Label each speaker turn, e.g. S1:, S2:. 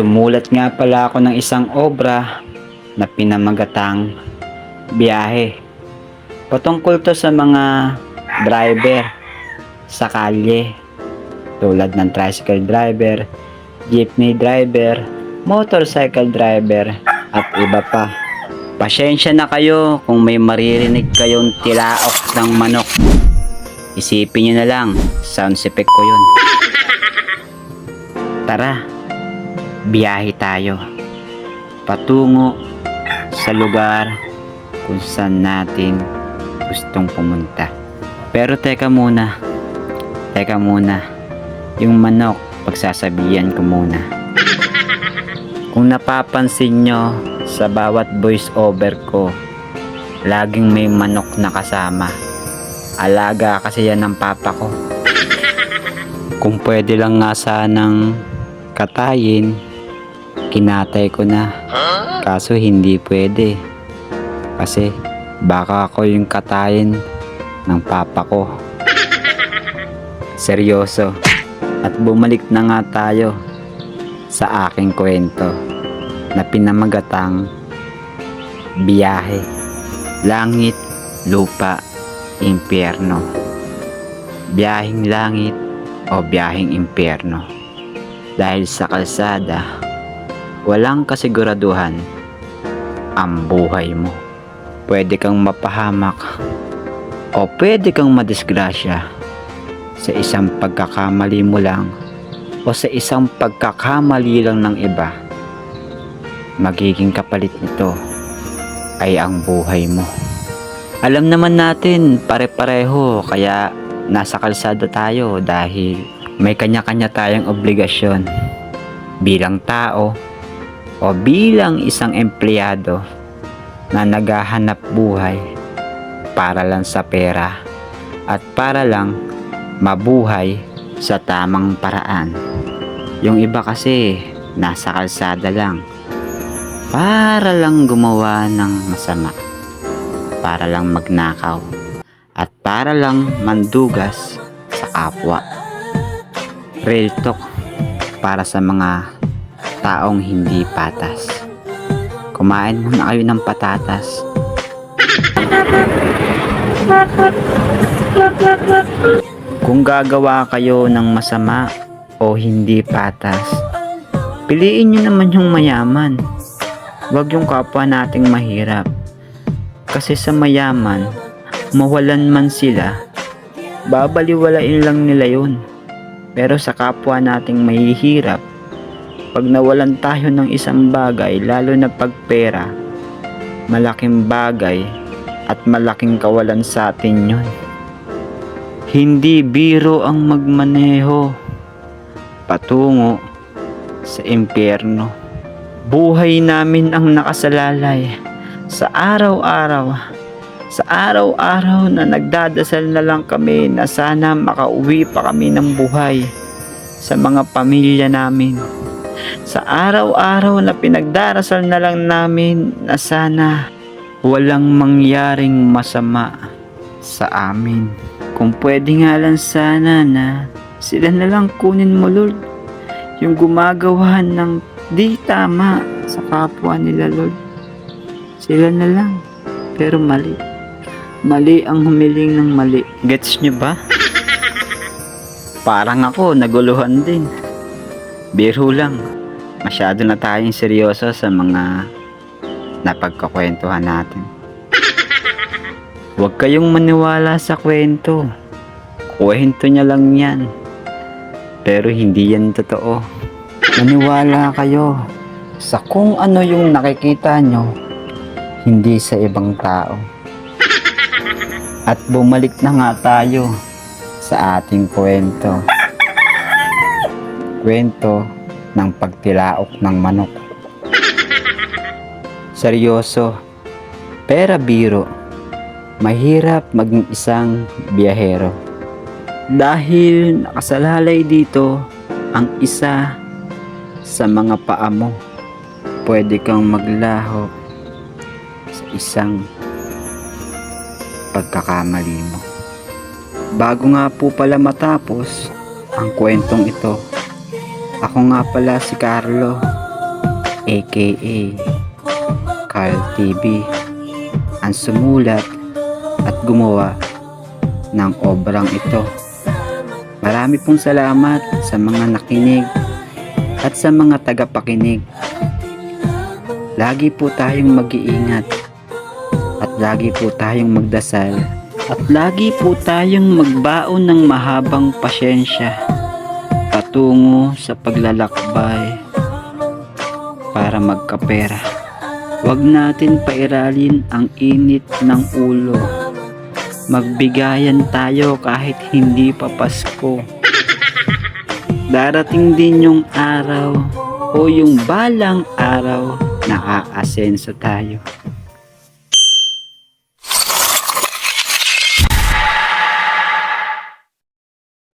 S1: Sumulat nga pala ako ng isang obra na pinamagatang Biyahe. Patungkol to sa mga driver sa kalye tulad ng tricycle driver, jeepney driver, motorcycle driver at iba pa. Pasensya na kayo kung may maririnig kayong tilaok ng manok. Isipin nyo na lang, sound effect ko yun. Tara, biyahe tayo patungo sa lugar kung saan natin gustong pumunta. Pero teka muna, yung manok pagsasabihan ko muna. Kung napapansin nyo sa bawat voice over ko, laging may manok na kasama. Alaga kasi yan ng papa ko. Kung pwede lang nga sanang katayin, kinatay ko na. Kaso hindi pwede. Kasi baka ako yung katayin ng papa ko. Seryoso. At bumalik na nga tayo sa aking kwento na pinamagatang Biyahe. Langit, lupa, impyerno. Biyaheng langit o biyaheng impyerno. Dahil sa kalsada, walang kasiguraduhan ang buhay mo. Pwede kang mapahamak o pwede kang madisgrasya sa isang pagkakamali mo lang o sa isang pagkakamali lang ng iba. Magiging kapalit nito ay ang buhay mo. Alam naman natin pare-pareho kaya nasa kalsada tayo dahil may kanya-kanya tayong obligasyon bilang tao o bilang isang empleyado na naghahanap buhay para lang sa pera at para lang mabuhay sa tamang paraan. Yung iba kasi nasa kalsada lang para lang gumawa ng masama, para lang magnakaw at para lang mandugas sa kapwa. Real talk para sa mga taong hindi patas. Kumain muna kayo ng patatas. Kung gagawa kayo ng masama o hindi patas, piliin nyo naman yung mayaman. Huwag yung kapwa nating mahirap. Kasi sa mayaman, mawalan man sila, babaliwalain lang nila yun. Pero sa kapwa nating mahihirap, pag nawalan tayo ng isang bagay, lalo na pag pera, malaking bagay at malaking kawalan sa atin yun. Hindi biro ang magmaneho patungo sa impyerno. Buhay namin ang nakasalalay sa araw-araw na nagdadasal na lang kami na sana makauwi pa kami ng buhay sa mga pamilya namin. Sa araw-araw na pinagdarasal na lang namin na sana walang mangyaring masama sa amin. Kung pwede nga lang sana na sila na lang kunin mo, Lord, yung gumagawa ng di tama sa kapwa nila, Lord. Sila na lang. Pero mali. Mali ang humiling ng mali. Gets nyo ba? Parang ako, naguluhan din. Biro lang. Masyado na tayong seryoso sa mga napagkakwentuhan natin. Huwag kayong maniwala sa kwento. Kwento niya lang yan. Pero hindi yan totoo. Maniwala kayo sa kung ano yung nakikita nyo, hindi sa ibang tao. At bumalik na nga tayo sa ating kwento. Kwento ng pagtilaok ng manok. Seryoso, pera biro. Mahirap maging isang biyahero. Dahil nakasalalay dito ang isa sa mga paa mo. Pwede kang maglaho sa isang pagkakamali mo. Bago nga po pala matapos ang kwentong ito, ako nga pala si Carlo aka Carl TV ang sumulat at gumawa ng obrang ito. Marami pong salamat sa mga nakinig at sa mga tagapakinig. Lagi po tayong mag-iingat at lagi po tayong magdasal at lagi po tayong magbaon ng mahabang pasyensya patungo sa paglalakbay para magkapera. Huwag natin pairalin ang init ng ulo. Magbigayan tayo kahit hindi pa Pasko. Darating din yung araw o yung balang araw na aasenso tayo.